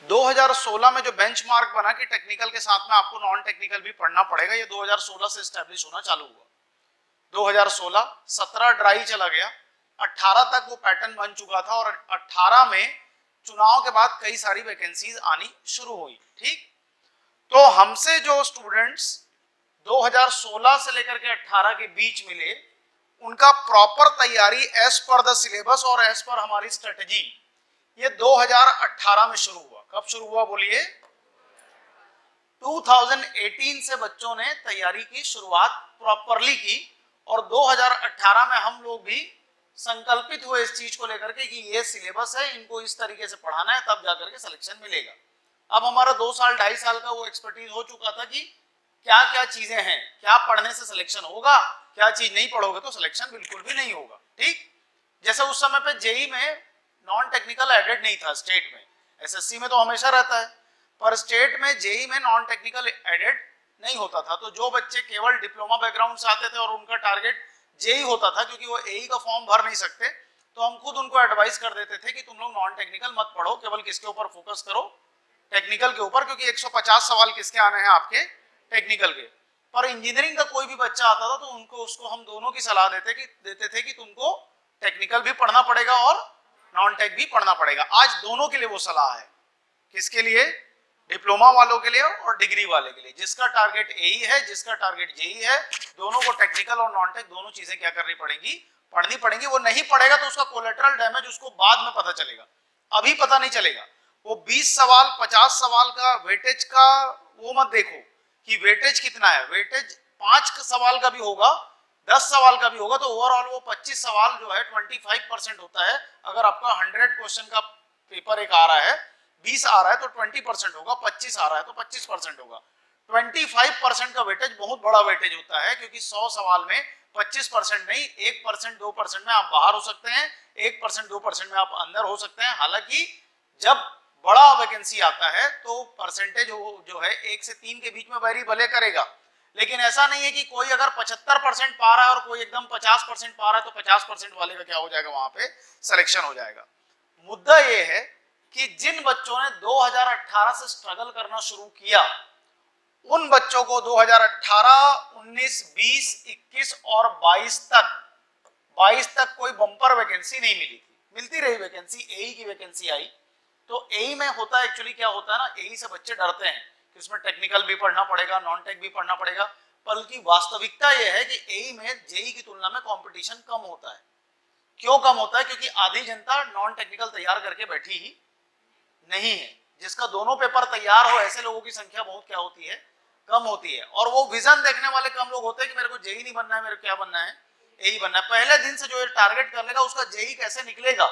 2016 में जो बेंचमार्क बना कि टेक्निकल के साथ में आपको नॉन टेक्निकल भी पढ़ना पड़ेगा, ये 2016 से एस्टेब्लिश होना चालू हुआ। 2016, 17 ड्राई चला गया, 18 तक वो पैटर्न बन चुका था और 18 में चुनाव के बाद कई सारी वैकेंसीज आनी शुरू हुई। ठीक, तो हमसे जो स्टूडेंट्स 2016 से लेकर के 18 के बीच मिले, उनका प्रॉपर तैयारी एज पर द सिलेबस और एज पर हमारी स्ट्रेटजी ये 2018 में शुरू हुआ। कब शुरू हुआ बोलिए? 2018 से बच्चों ने तैयारी की शुरुआत प्रॉपरली की और 2018 में हम लोग भी संकल्पित हुए इस चीज को लेकर के कि ये सिलेबस है, इनको इस तरीके से पढ़ाना है, तब जाकर के सिलेक्शन मिलेगा। अब हमारा 2 साल 2.5 साल का वो एक्सपर्टीज हो चुका था कि क्या क्या चीजें हैं, क्या पढ़ने से सिलेक्शन होगा, क्या चीज नहीं पढ़ोगे तो सिलेक्शन बिल्कुल भी नहीं होगा। ठीक, जैसे उस समय पे जेई में नॉन टेक्निकल एडेड नहीं था स्टेट में, एसएससी में तो हमेशा रहता है, पर स्टेट में जेई में नॉन टेक्निकल एडेड नहीं होता था। तो जो बच्चे केवल डिप्लोमा बैकग्राउंड से आते थे और उनका टारगेट जेई होता था, क्योंकि वो एई का फॉर्म भर नहीं सकते, तो हम खुद उनको एडवाइस कर देते थे कि तुम लोग नॉन टेक्निकल मत पढ़ो, केवल किसके ऊपर फोकस करो? टेक्निकल के ऊपर, क्योंकि 150 सवाल किसके आने हैं? आपके टेक्निकल के। पर इंजीनियरिंग का कोई भी बच्चा आता था तो उनको उसको हम दोनों की सलाह देते थे कि तुमको टेक्निकल भी पढ़ना पड़ेगा और नॉन टेक भी पढ़ना पड़ेगा। आज दोनों के लिए वो सलाह है। किसके लिए? डिप्लोमा वालों के लिए और डिग्री वाले के लिए। जिसका टारगेट एई है, जिसका टारगेट जेई है, दोनों को टेक्निकल और नॉन टेक दोनों चीजें क्या करनी पड़ेंगी? पढ़नी पड़ेंगी। वो नहीं पढ़ेगा तो उसका कोलेटरल डैमेज उसको बाद में पता चलेगा, अभी पता नहीं चलेगा। वो 20 सवाल 50 सवाल का वेटेज का वो मत देखो कि वेटेज कितना है। वेटेज 5 सवाल का भी होगा, 10 सवाल का भी होगा, तो ओवरऑल वो 25 सवाल जो है 25% होता है। अगर आपका 100 क्वेश्चन का पेपर एक आ रहा है, 20 आ रहा है तो 20% होगा, 25 आ रहा है तो 25% होगा। 25% का वेटेज बहुत बड़ा वेटेज होता है, क्योंकि 100 सवाल में 25% नहीं, 1% 2% में आप बाहर हो सकते हैं, 1% 2% में आप अंदर हो सकते हैं। हालांकि जब बड़ा वैकेंसी आता है तो परसेंटेज जो है 1 से 3 के बीच में वेरी भले करेगा, लेकिन ऐसा नहीं है कि कोई अगर 75% पा रहा है और कोई एकदम 50% पा रहा है तो 50% वाले का क्या हो जाएगा? वहां पे सिलेक्शन हो जाएगा। मुद्दा ये है कि जिन बच्चों ने 2018 से स्ट्रगल करना शुरू किया, उन बच्चों को 2018, 19, 20, 21 और 22 तक कोई बम्पर वैकेंसी नहीं मिली थी। मिलती रही वैकेंसी, एई की वैकेंसी आई। तो एई में होता है, एक्चुअली क्या होता है ना, एई से बच्चे डरते हैं कि उसमें टेक्निकल भी पढ़ना पड़ेगा, नॉन टेक भी पढ़ना पड़ेगा। बल्कि वास्तविकता यह है कि एई में जेई की तुलना में कंपटीशन कम होता है। क्यों कम होता है? क्योंकि आधी जनता नॉन टेक्निकल तैयार करके बैठी ही नहीं है। जिसका दोनों पेपर तैयार हो, ऐसे लोगों की संख्या बहुत क्या होती है? कम होती है। और वो विजन देखने वाले कम लोग होते हैं कि मेरे को जेई नहीं बनना है, मेरे को क्या बनना है? एई बनना है। पहले दिन से जो टारगेट कर लेगा उसका जेई कैसे निकलेगा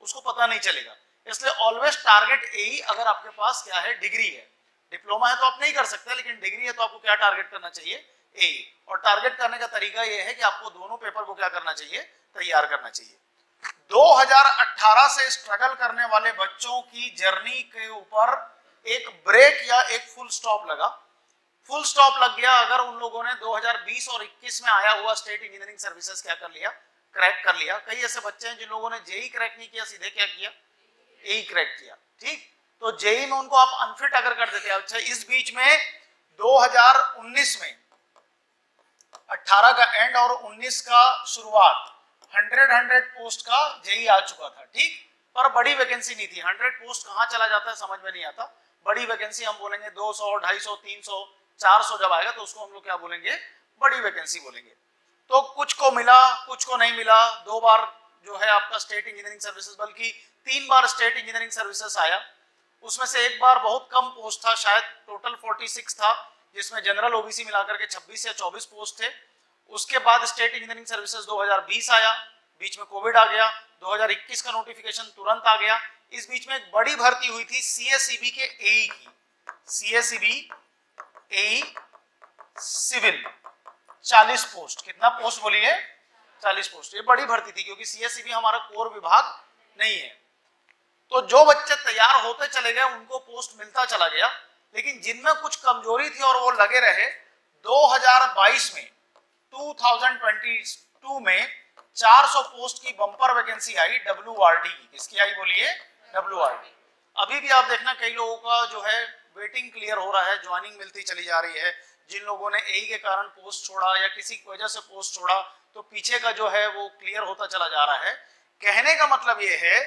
उसको पता नहीं चलेगा। इसलिए ऑलवेज टारगेट एई। अगर आपके पास क्या है? डिग्री है। डिप्लोमा है तो आप नहीं कर सकते, लेकिन डिग्री है तो आपको क्या टारगेट करना चाहिए? एई। और टारगेट करने का तरीका यह है कि आपको दोनों पेपर को क्या करना चाहिए? तैयार करना चाहिए। 2018 से स्ट्रगल करने वाले बच्चों की जर्नी के ऊपर एक ब्रेक या एक फुल स्टॉप लगा। फुल स्टॉप लग गया अगर उन लोगों ने 2020 और 21 में आया हुआ स्टेट इंजीनियरिंग सर्विसेज क्या कर लिया? क्रैक कर लिया। कई ऐसे बच्चे हैं जिन लोगों ने जेई क्रैक नहीं किया, सीधे क्या किया? एई क्रैक किया। ठीक, तो जेई में उनको आप अनफिट अगर कर देते हैं। अच्छा, इस बीच में 2019 में 18 का एंड और 19 का शुरुआत 100 पोस्ट का जेई आ चुका था। ठीक, पर बड़ी वैकेंसी नहीं थी। 100 पोस्ट कहां चला जाता है समझ में नहीं आता। बड़ी वैकेंसी हम बोलेंगे 200, 250, 300, 400 जब आएगा तो उसको हम लोग क्या बोलेंगे? बड़ी वैकेंसी बोलेंगे। तो कुछ को मिला, कुछ को नहीं मिला। 2 बार जो है आपका स्टेट इंजीनियरिंग सर्विसेज, बल्कि 3 बार स्टेट इंजीनियरिंग सर्विसेज आया। उसमें से एक बार बहुत कम पोस्ट था, शायद टोटल 46 था, जिसमें जनरल ओबीसी मिलाकर के 26 या 24 पोस्ट थे। उसके बाद स्टेट इंजीनियरिंग सर्विसेज 2020 आया, बीच में कोविड आ गया। 2021 का नोटिफिकेशन तुरंत आ गया। इस बीच में एक बड़ी भर्ती हुई थी सीएसईबी के एई की। CSEB AE civil 40 post. कितना पोस्ट बोलिए? 40 पोस्ट। ये बड़ी भर्ती थी क्योंकि सीएसईबी हमारा कोर विभाग नहीं है। तो जो बच्चे तैयार होते चले गए उनको पोस्ट मिलता चला गया, लेकिन जिनमें कुछ कमजोरी थी और वो लगे रहे, 2022 में 2022 में 400 पोस्ट की बम्पर वैकेंसी आई डब्ल्यूआरडी की। किसकी आई बोलिए? डब्ल्यूआरडी। अभी भी आप देखना कई लोगों का जो है वेटिंग क्लियर हो रहा है, ज्वाइनिंग मिलती चली जा रही है। जिन लोगों ने एई के कारण पोस्ट छोड़ा या किसी वजह से पोस्ट छोड़ा तो पीछे का जो है वो क्लियर होता चला जा रहा है। कहने का मतलब ये है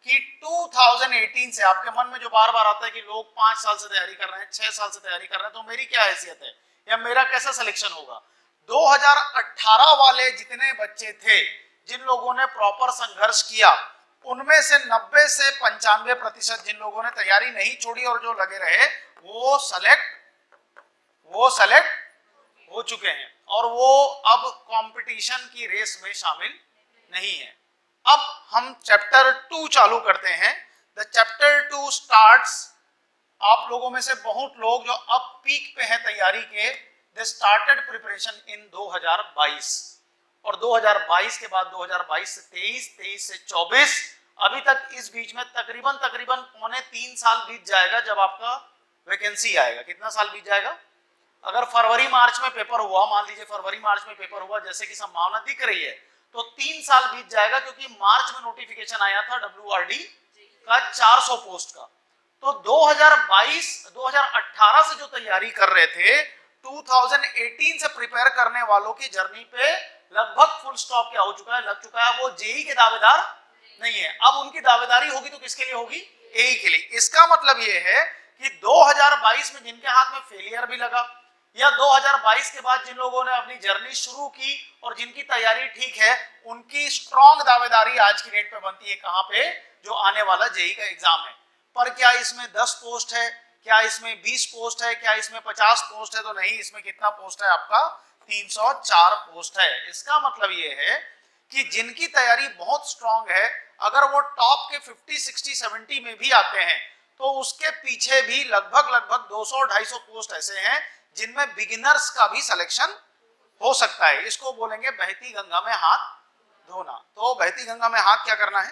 कि 2018 से आपके मन में जो बार बार आता है कि लोग 5 साल से तैयारी कर रहे हैं, 6 साल से तैयारी कर रहे हैं, तो मेरी क्या हैसियत है या मेरा कैसा सिलेक्शन होगा। 2018 वाले जितने बच्चे थे जिन लोगों ने प्रॉपर संघर्ष किया, उनमें से 90 से 95% जिन लोगों ने तैयारी नहीं छोड़ी और जो लगे रहे वो सेलेक्ट हो चुके हैं और वो अब कंपटीशन की रेस में शामिल नहीं है। अब हम चैप्टर 2 चालू करते हैं। द चैप्टर 2 स्टार्ट्स, आप लोगों में से बहुत लोग जो अब पीक पे हैं तैयारी के, दे स्टार्टेड प्रिपरेशन इन 2022 और 2022 के बाद 2022 से 23, 23 से 24, अभी तक इस बीच में तकरीबन 3.25 साल बीत जाएगा जब आपका वैकेंसी आएगा। कितना साल बीत जाएगा? अगर फरवरी मार्च में पेपर हुआ, मान लीजिए फरवरी मार्च में पेपर हुआ जैसे कि संभावना दिख रही है, तो 3 साल बीत जाएगा क्योंकि मार्च में नोटिफिकेशन आया था WRD का 400 पोस्ट का। तो 2018 से जो तैयारी कर रहे थे, 2018 से प्रिपेयर करने वालों की जर्नी पे लगभग फुल स्टॉप क्या हो चुका है, लग चुका है। वो जेई के दावेदार नहीं है। अब उनकी दावेदारी होगी तो किसके लिए होगी? एई के लिए। इसका मतलब ये है कि 2022 में जिनके हाथ में फेलियर भी लगा या 2022 के बाद जिन लोगों ने अपनी जर्नी शुरू की और जिनकी तैयारी ठीक है, उनकी स्ट्रॉन्ग दावेदारी आज की डेट पे बनती है कहां पे? जो आने वाला जेई का एग्जाम है। पर क्या इसमें 10 पोस्ट है, क्या इसमें 20 पोस्ट है, क्या इसमें 50 पोस्ट है? तो नहीं, इसमें कितना पोस्ट है आपका? 304 पोस्ट है। इसका मतलब ये है कि जिनकी तैयारी बहुत स्ट्रॉन्ग है, अगर वो टॉप के 50, 60, 70 में भी आते हैं तो उसके पीछे भी लगभग 200-250 पोस्ट ऐसे हैं जिनमें बिगिनर्स का भी सिलेक्शन हो सकता है। इसको बोलेंगे बहती गंगा में हाथ धोना। तो बहती गंगा में हाथ क्या करना है?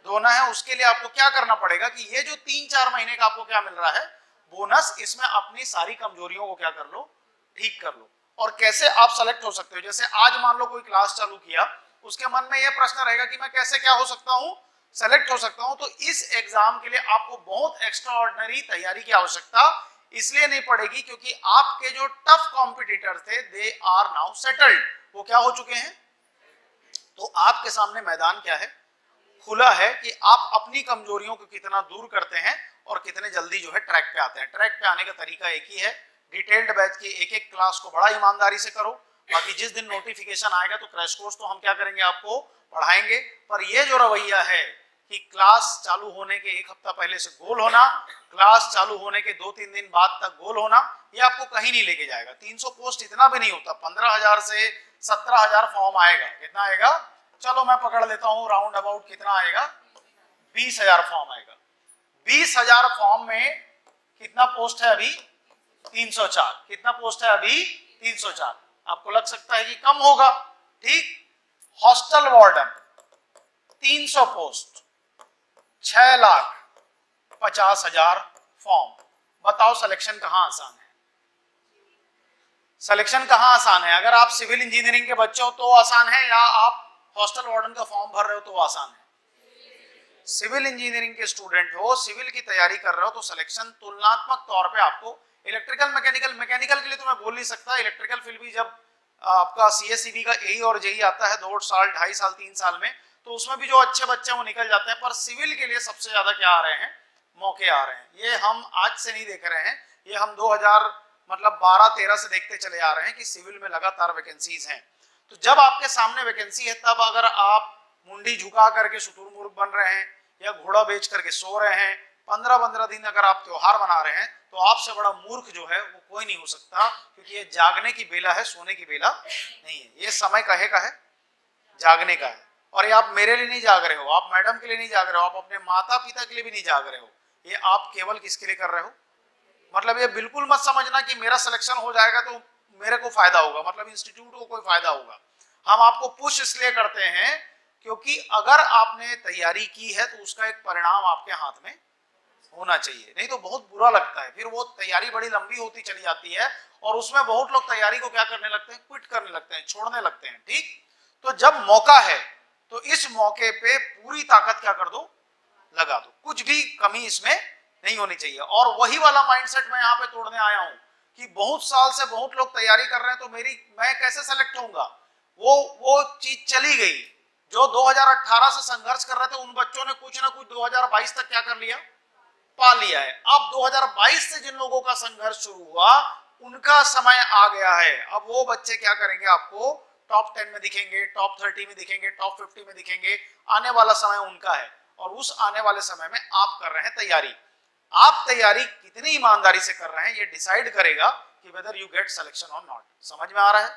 धोना है। उसके लिए आपको क्या करना पड़ेगा कि ये जो 3-4 महीने का आपको क्या मिल रहा है बोनस, इसमें अपनी सारी कमजोरियों को क्या कर लो? ठीक कर लो। और कैसे आप सेलेक्ट हो सकते हो? जैसे आज मान लो कोई क्लास चालू किया, उसके मन में यह प्रश्न रहेगा कि मैं कैसे क्या हो सकता हूं, सेलेक्ट हो सकता हूं। तो इस एग्जाम के लिए आपको बहुत एक्स्ट्रा ऑर्डिनरी तैयारी की आवश्यकता इसलिए नहीं पड़ेगी क्योंकि आपके जो टफ कॉम्पिटिटर थे दे आर नाउ सेटल्ड, वो क्या हो चुके हैं। तो आपके सामने मैदान क्या है? खुला है कि आप अपनी कमजोरियों को कितना दूर करते हैं और कितने जल्दी जो है ट्रैक पे आते हैं। ट्रैक पे आने का तरीका एक ही है, डिटेल्ड बैच की एक क्लास को बड़ा ईमानदारी से करो। बाकी जिस दिन नोटिफिकेशन आएगा तो क्रैश कोर्स तो हम क्या करेंगे, आपको पढ़ाएंगे। पर ये जो रवैया है कि क्लास चालू होने के 1 हफ्ता पहले से गोल होना, क्लास चालू होने के 2-3 दिन बाद तक गोल होना, ये आपको कहीं नहीं लेके जाएगा। 300 पोस्ट इतना भी नहीं होता। 15,000 से 17,000 फॉर्म आएगा। कितना आएगा? चलो मैं पकड़ लेता हूं राउंड अबाउट, कितना आएगा? 20,000 फॉर्म आएगा। 20,000 फॉर्म में कितना पोस्ट है अभी? 304। कितना पोस्ट है अभी? 304। आपको लग सकता है कि कम होगा, ठीक। Hostel warden 300 post, 6,50,000 form. बताओ सिलेक्शन कहां आसान है? सिलेक्शन कहां आसान है? अगर आप सिविल इंजीनियरिंग के बच्चे हो तो आसान है, या आप हॉस्टल वार्डन का फॉर्म भर रहे हो तो आसान है? सिविल इंजीनियरिंग के स्टूडेंट हो, सिविल की तैयारी कर रहे हो, तो सिलेक्शन तुलनात्मक तौर पे आपको, इलेक्ट्रिकल मैकेनिकल के लिए तो मैं बोल नहीं सकता। इलेक्ट्रिकल फील्ड भी जब आपका सीएसईबी का एई और जेई आता है 2 साल, 2.5 साल, 3 साल में, तो उसमें भी जो अच्छे बच्चे हैं वो निकल जाते हैं। पर सिविल के लिए सबसे ज्यादा क्या आ रहे हैं? मौके आ रहे हैं। ये हम आज से नहीं देख रहे हैं, ये हम 2012-13 से देखते चले आ रहे हैं कि सिविल में लगातार वैकेंसीज हैं। तो जब आपके सामने वैकेंसी है, तब अगर आप मुंडी झुका करके शुतुरमुर्ग बन रहे हैं या घोड़ा बेच करके सो रहे हैं, 15-15 दिन अगर आप त्योहार मना रहे हैं, तो आपसे बड़ा मूर्ख जो है वो कोई नहीं हो सकता। क्योंकि ये जागने की बेला है, सोने की बेला नहीं है। ये समय कहे का है? जागने का है। और ये आप मेरे लिए नहीं जाग रहे हो, आप मैडम के लिए नहीं जाग रहे हो, आप अपने माता पिता के लिए भी नहीं जाग रहे हो। ये आप केवल किसके लिए कर रहे हो? मतलब ये बिल्कुल मत समझना कि मेरा सिलेक्शन हो जाएगा तो मेरे को फायदा होगा, मतलब इंस्टीट्यूट को कोई फायदा होगा। हम आपको पुश इसलिए करते हैं क्योंकि अगर आपने तैयारी की है तो उसका एक परिणाम आपके हाथ में होना चाहिए, नहीं तो बहुत बुरा लगता है। फिर वो तैयारी बड़ी लंबी होती चली जाती है और उसमें बहुत लोग तैयारी को क्या करने लगते हैं? क्विट करने लगते हैं, छोड़ने लगते हैं, ठीक। तो जब मौका है तो इस मौके पे पूरी ताकत क्या कर दो? लगा दो, कुछ भी कमी इसमें नहीं होनी चाहिए। और वही वाला माइंडसेट मैं यहाँ पे तोड़ने आया हूं कि बहुत साल से बहुत लोग तैयारी कर रहे हैं तो मैं कैसे सेलेक्ट होऊंगा, वो चीज चली गई। जो 2018 से संघर्ष कर रहे थे उन बच्चों ने कुछ ना कुछ 2022 तक क्या कर लिया, पा लिया है। अब 2022 से जिन लोगों का संघर्ष शुरू हुआ उनका समय आ गया है। अब वो बच्चे क्या करेंगे, आपको टॉप 10 में दिखेंगे, टॉप 30 में दिखेंगे, टॉप 50 में दिखेंगे। आने वाला समय उनका है और उस आने वाले समय में आप कर रहे हैं तैयारी। आप तैयारी कितनी ईमानदारी से कर रहे हैं ये डिसाइड करेगा कि वेदर यू गेट सिलेक्शन और नॉट। समझ में आ रहा है?